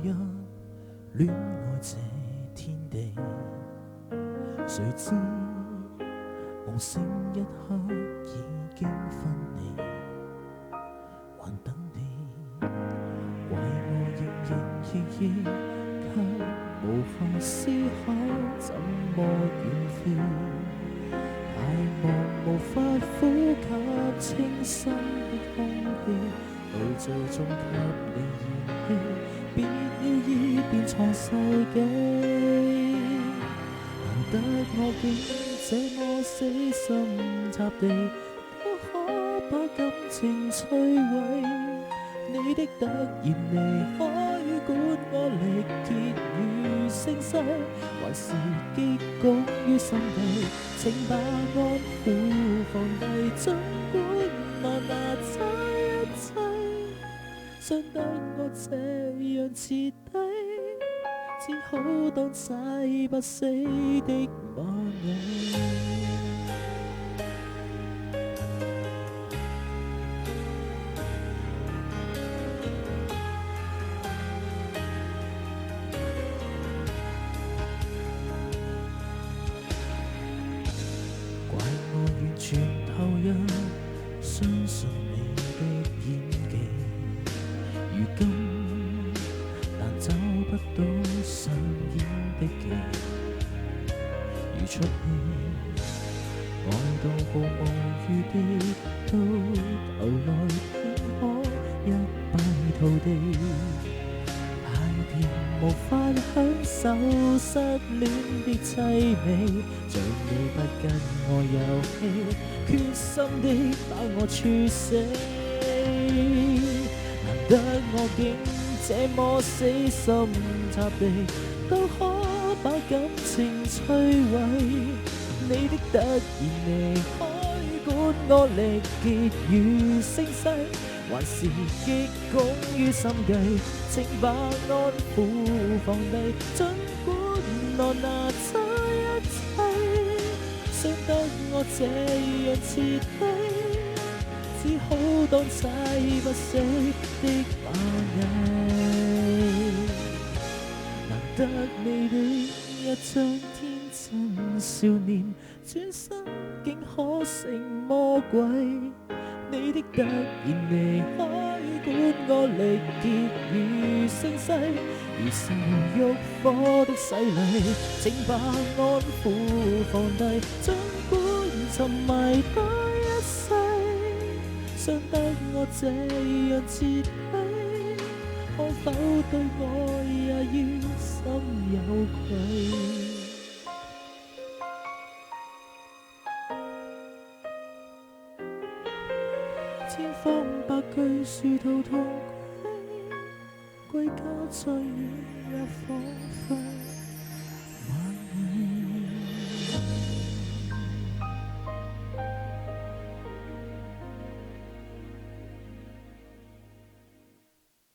日戀愛這天地，誰知夢醒一刻已經分離，還等你，怪我仍然熱熱，卻無暇思考怎麼遠飛，太忙無法呼吸清新的空氣，到最終給你嫌棄，別了已變錯世紀。難得我竟這麼死心塌地，都可把感情摧毀。你的突然離開，管我力竭與聲勢，還是結局於心底，請把安撫放低，儘管我拿走一切，傷得我這樣徹底，只好當誓不死的螞蟻。怪我完全投入，相信你的演技，如今但找不到上演的技，如出戲，愛到毫無餘地，到頭來偏可一敗塗地。太甜無法享受失戀的凄美，像你不跟我遊戲，決心的把我處死。難得我竟這麼死心塌地，都可把感情摧毀。你的突然離開，管我力竭與聲勢，還是結局於心計，請把安撫放低，儘管我拿走一切，傷得我這樣徹底，只好當誓不死的螞蟻。難得你的一張天真少年，轉身竟可成魔鬼。你的突然離開，管我力竭與聲勢，如受欲火的洗禮，請把安撫放低，儘管沉迷多一世，傷得我這樣徹底，可否對我也要心有愧？千方百計殊途同歸，歸家再遠也荒廢。